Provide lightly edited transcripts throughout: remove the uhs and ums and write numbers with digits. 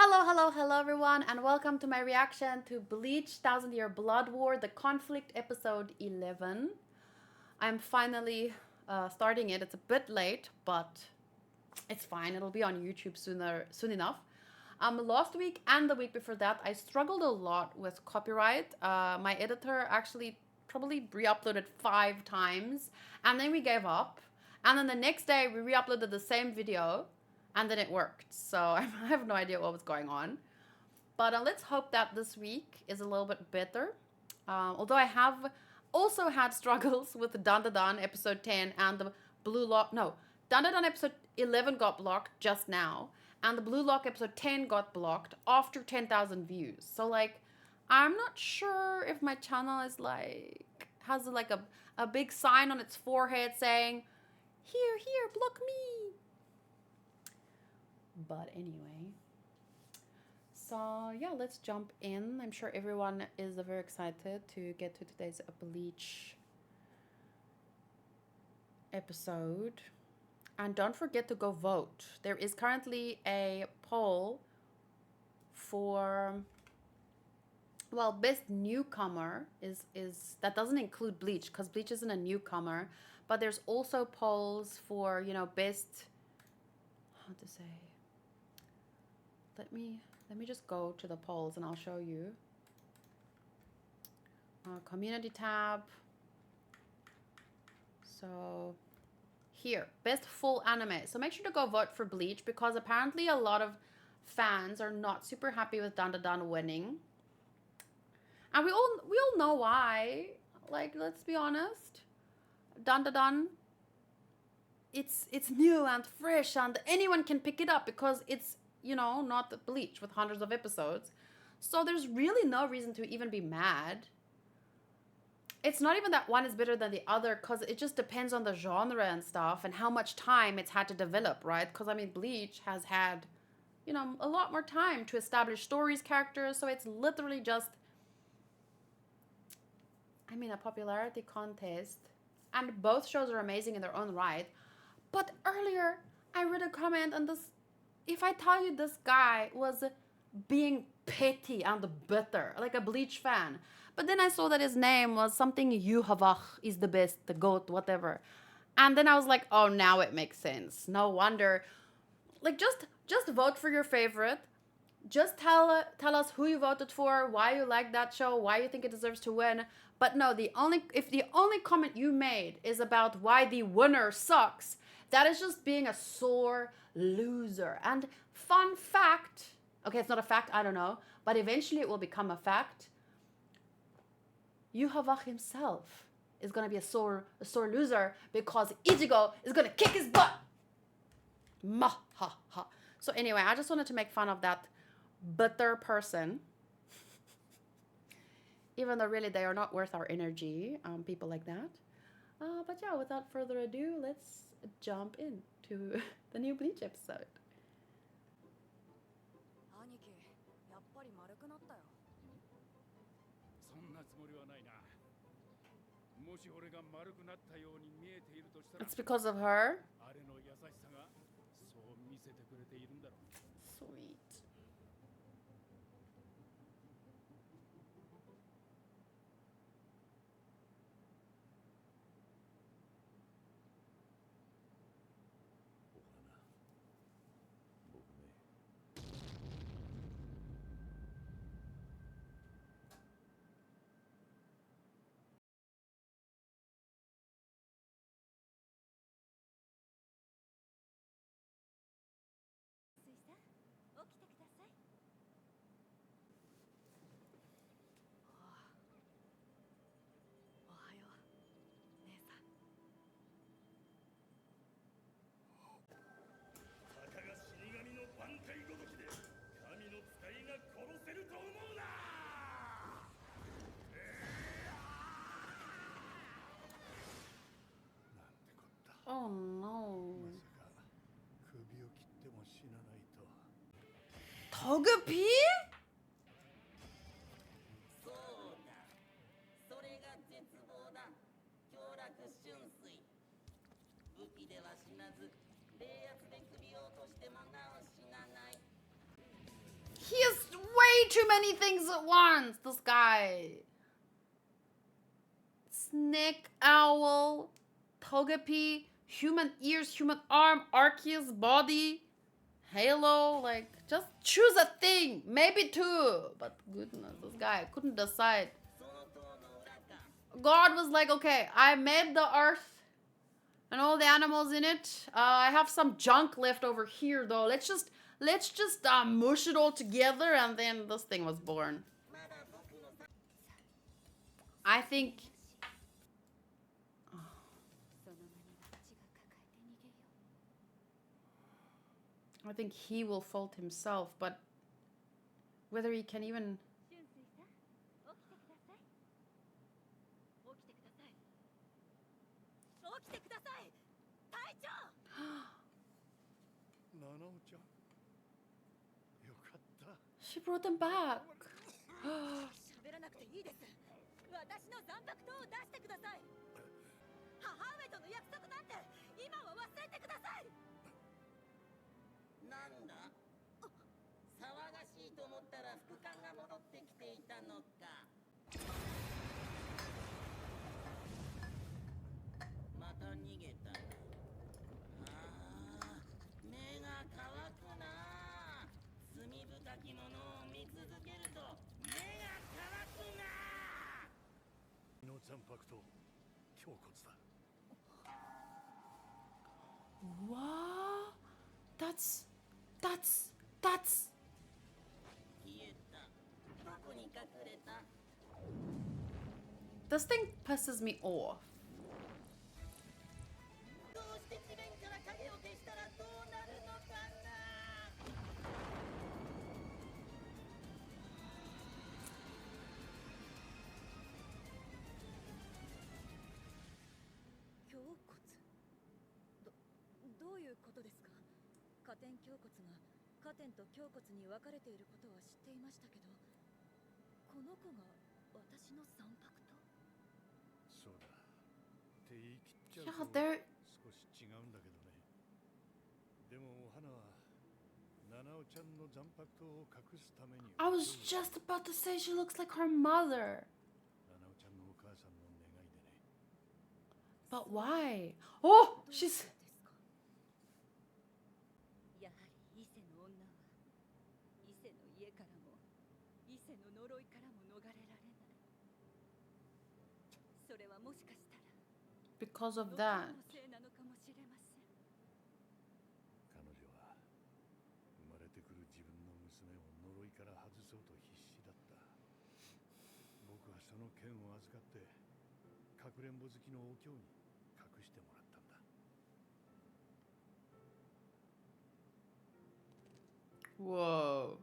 Hello everyone, and welcome to my reaction to Bleach Thousand Year Blood War, The Conflict, episode 11. I'm finally starting it. It's a bit late, but it's fine. It'll be on YouTube soon enough. Last week and the week before that, I struggled a lot with copyright. My editor actually probably re-uploaded 5 times, and then we gave up. And then the next day, we re-uploaded the same video, and then it worked. So I have no idea what was going on. But let's hope that this week is a little bit better. Although I have also had struggles with the Dandadan episode 10 and the Blue Lock. No, Dandadan episode 11 got blocked just now. And the Blue Lock episode 10 got blocked after 10,000 views. So, like, I'm not sure if my channel is like, has like a big sign on its forehead saying, here, block me. But anyway. So yeah, let's jump in. I'm sure everyone is very excited to get to today's Bleach episode. And don't forget to go vote. There is currently a poll for, well, best newcomer is that doesn't include Bleach because Bleach isn't a newcomer, but there's also polls for, you know, best, how to say, let me just go to the polls and I'll show you. Community tab. So here, best full anime. So make sure to go vote for Bleach because apparently a lot of fans are not super happy with Dandadan winning. And we all know why. Like, let's be honest. Dandadan, it's new and fresh and anyone can pick it up because it's, you know, not Bleach with hundreds of episodes. So there's really no reason to even be mad. It's not even that one is better than the other because it just depends on the genre and stuff and how much time it's had to develop, right? Because, I mean, Bleach has had, you know, a lot more time to establish stories, characters. So it's literally just, I mean, a popularity contest. And both shows are amazing in their own right. But earlier, I read a comment on this. If I tell you this guy was being petty and bitter, like a Bleach fan, but then I saw that his name was something Yuhavach is the best, the GOAT, whatever. And then I was like, oh, now it makes sense. No wonder. Like, just vote for your favorite. Just tell us who you voted for, why you like that show, why you think it deserves to win. But no, if the only comment you made is about why the winner sucks, that is just being a sore loser. And fun fact, okay, it's not a fact, I don't know, but eventually it will become a fact. Yuhavach himself is gonna be a sore loser because Ichigo is gonna kick his butt. Ma ha ha. So anyway, I just wanted to make fun of that bitter person. Even though really they are not worth our energy, people like that. But yeah, without further ado, let's jump into the new Bleach episode. It's because of her. Sweet. Oh no. Togepi? too many things at once. This guy. Snake, owl, Togepi, human ears, human arm, Arceus body, Halo. Like, just choose a thing. Maybe two. But goodness, this guy couldn't decide. God was like, okay, I made the earth and all the animals in it. I have some junk left over here, though. Let's just mush it all together, and then this thing was born. I think he will fault himself, but whether he can even. She brought them back. What? That's. This thing pisses me off. Yeah, they're. I was just about to say she looks like her mother. But why? Oh, she's. Because of that. Whoa.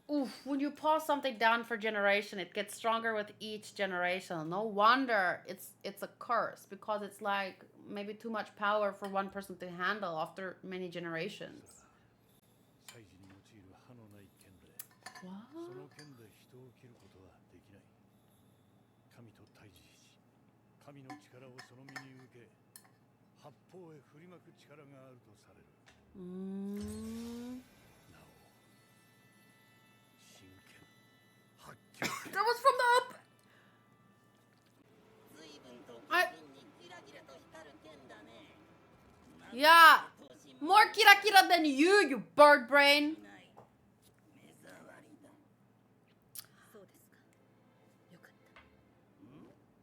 Oof, when you pass something down for generation, it gets stronger with each generation. No wonder it's a curse, because it's like maybe too much power for one person to handle after many generations. What? That was from the up. Yeah, more kira kira than you bird brain.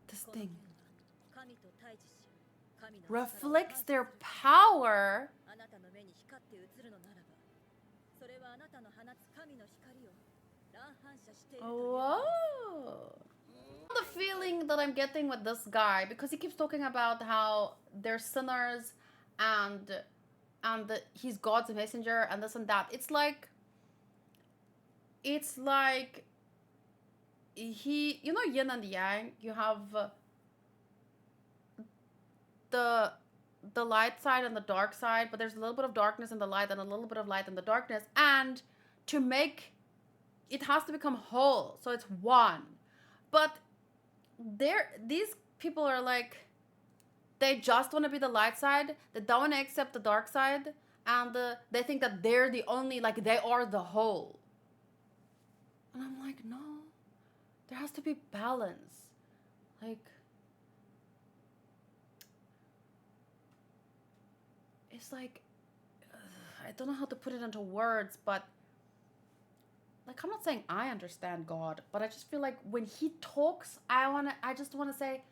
This thing reflects their power. Whoa. The feeling that I'm getting with this guy, because he keeps talking about how they're sinners and he's God's messenger and this and that. It's like he, yin and yang. You have the the light side and the dark side, but there's a little bit of darkness in the light and a little bit of light in the darkness. And to make it has to become whole, so it's one. But these people are like, they just want to be the light side. They don't want to accept the dark side, and they think that they're the only, like they are the whole. And I'm like, no, there has to be balance. Like, it's like, I don't know how to put it into words, but like, I'm not saying I understand God, but I just feel like when he talks, I just want to say,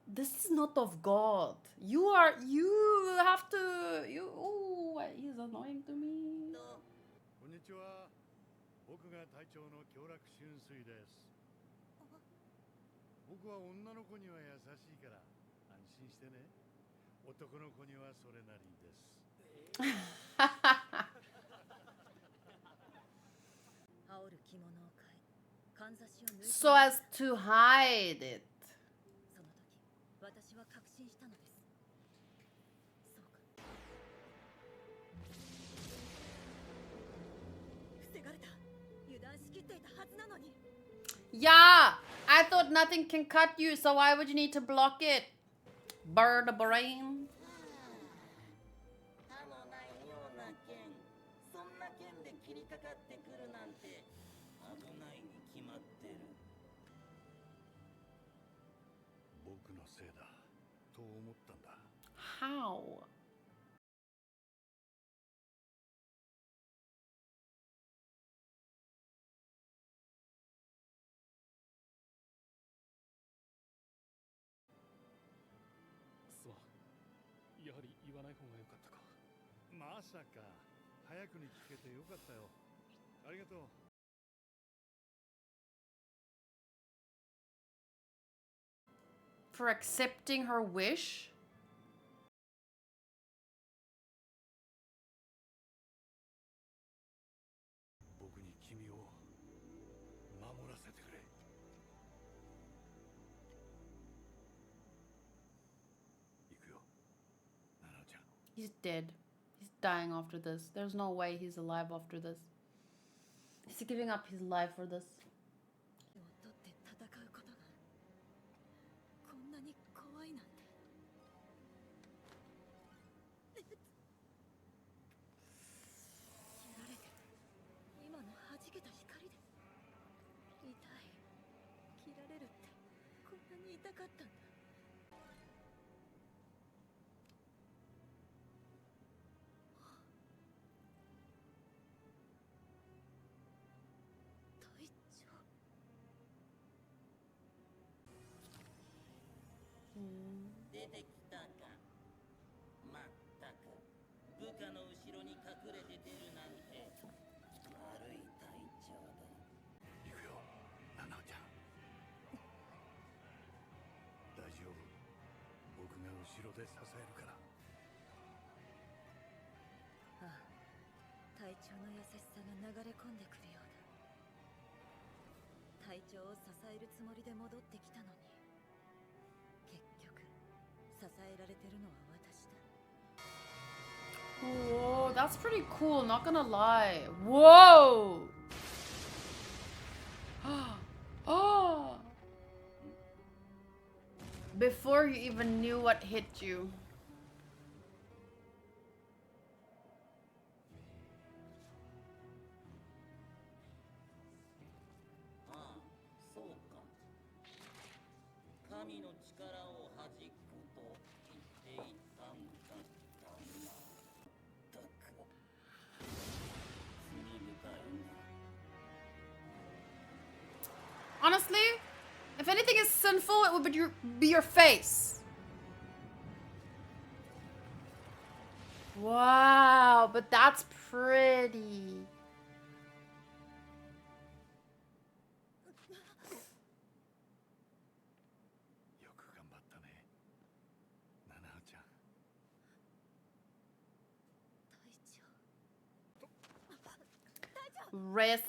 this is not of God. You have to, he's annoying to me. こんにちは。僕が隊長の京楽春水です。僕は女の子には優しいから安心してね。男の子にはそれなりです。So as to hide it. その時、私は確信したのです。そうか。防がれた。油断しきっていたはずなのに。Yeah, I thought nothing can cut you, so why would you need to block it? Bird brain. 歯のないような剣、そんな剣で切りかかってくるなんて危ないに決まってる。僕のせいだと思ったんだ。How? やはり言わない方が良かったか。まさか早くに聞けてよかったよ。ありがとう。For accepting her wish? 僕に君を守らせてくれ。行くよ、ナナちゃん。 He's dead. He's dying after this. There's no way he's alive after this. He's giving up his life for this. を取って戦うことがこんなに怖いなんて。切られて、今の弾けた光で痛い。切られるってこんなに痛かったんだ。隊長。出てきたか。まったく部下の後ろに隠れて出るなんて悪い隊長だ。行くよ、ナナちゃん。大丈夫。僕が後ろで支えるから。ああ、隊長の優しさが流れ込んでくるようだ。隊長を支えるつもりで戻ってきたのに、結局支えられてるのは私だ。 Whoa, that's pretty cool, not gonna lie. Whoa! Oh! Before you even knew what hit you. ああ、そうか。神の力を弾くと言っていたんだったな。だから罪深いな。 Honestly, if anything is sinful, it would be your face. Wow, but that's pretty. よく頑張ったね、ナナちゃん。隊長。 Rest.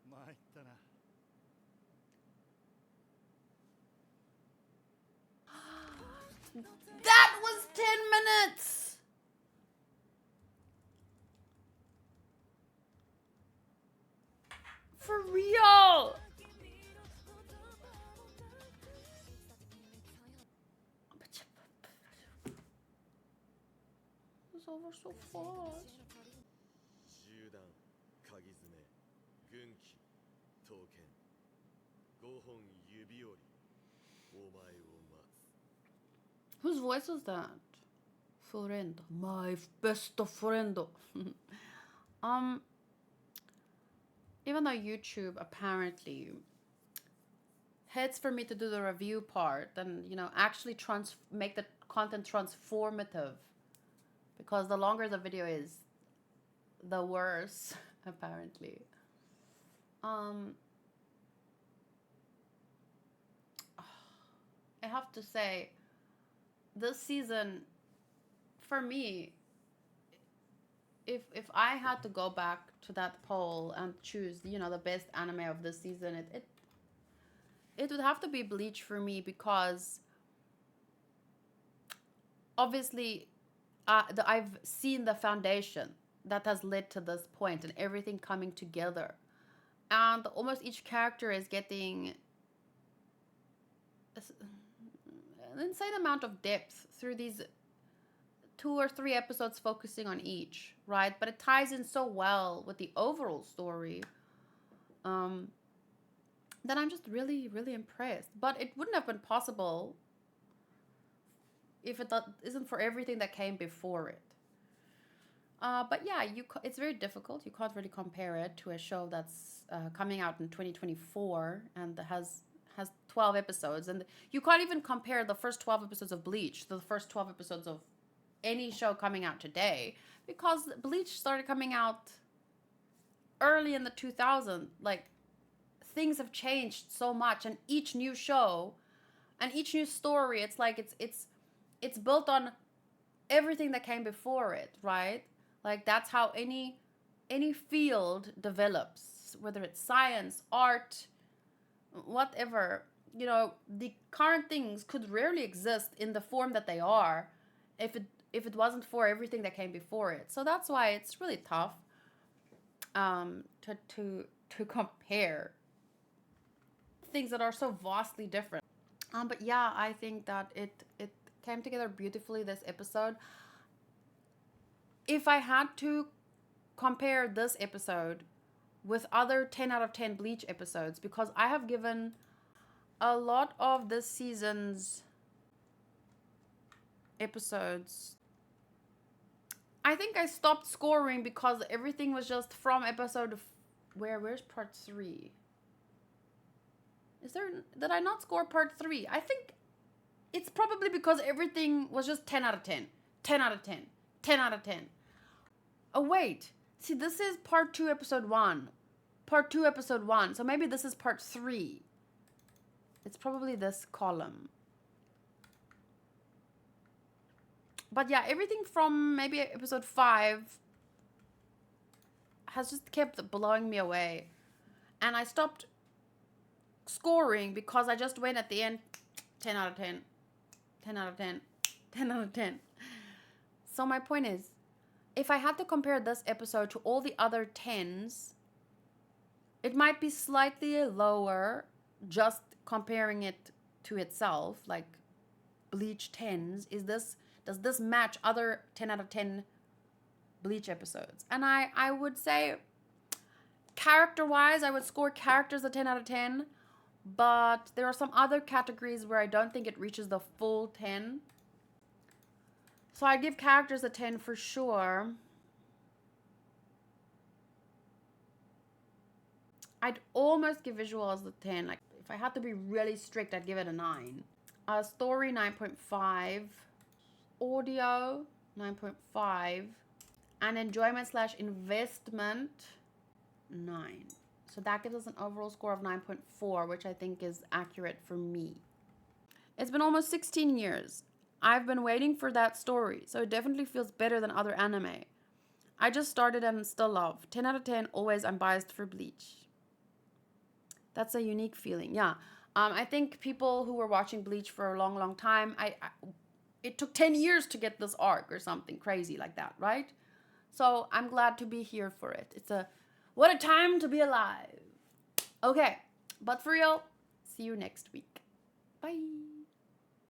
参ったな。10 minutes. For real. It's over so fast. 銃弾鍵爪軍旗刀剣5本指折りお前を待つ Whose voice was that? Friend. My best friend. Even though YouTube apparently hates for me to do the review part and, you know, actually make the content transformative, because the longer the video is, the worse, apparently. I have to say, this season, for me, if I had to go back to that poll and choose, you know, the best anime of this season, it would have to be Bleach for me, because obviously I've seen the foundation that has led to this point and everything coming together, and almost each character is getting an insane amount of depth through these 2 or 3 episodes focusing on each, right? But it ties in so well with the overall story that I'm just really, really impressed. But it wouldn't have been possible if it isn't for everything that came before it. But yeah, it's very difficult. You can't really compare it to a show that's coming out in 2024 and has 12 episodes. And you can't even compare the first 12 episodes of Bleach to the first 12 episodes of any show coming out today, because Bleach started coming out early in the 2000s. Like, things have changed so much, and each new show and each new story, it's like it's built on everything that came before it, right? Like, that's how any field develops, whether it's science, art, whatever. You know, the current things could rarely exist in the form that they are if it wasn't for everything that came before it. So that's why it's really tough to compare things that are so vastly different. But yeah, I think that it came together beautifully this episode. If I had to compare this episode with other 10 out of 10 Bleach episodes, because I have given a lot of this season's episodes, I think I stopped scoring because everything was just from episode where's part 3? Did I not score part 3? I think it's probably because everything was just 10 out of 10. 10 out of 10. 10 out of 10. Oh wait. See, this is part 2 episode 1. Part 2 episode 1. So maybe this is part 3. It's probably this column. But yeah, everything from maybe episode 5 has just kept blowing me away. And I stopped scoring because I just went at the end 10 out of 10. 10 out of 10. 10 out of 10. So my point is, if I had to compare this episode to all the other 10s, it might be slightly lower just comparing it to itself, like Bleach 10s. Does this match other 10 out of 10 Bleach episodes? And I would say, character-wise, I would score characters a 10 out of 10, but there are some other categories where I don't think it reaches the full 10. So I'd give characters a 10 for sure. I'd almost give visuals a 10. Like, if I had to be really strict, I'd give it a 9. Story, 9.5. Audio, 9.5. And enjoyment / investment, 9. So that gives us an overall score of 9.4, which I think is accurate for me. It's been almost 16 years. I've been waiting for that story, so it definitely feels better than other anime. I just started and still love. 10 out of 10, always unbiased for Bleach. That's a unique feeling, yeah. I think people who were watching Bleach for a long, long time, it took 10 years to get this arc or something crazy like that, right? So I'm glad to be here for it. What a time to be alive. Okay, but for real, see you next week. Bye.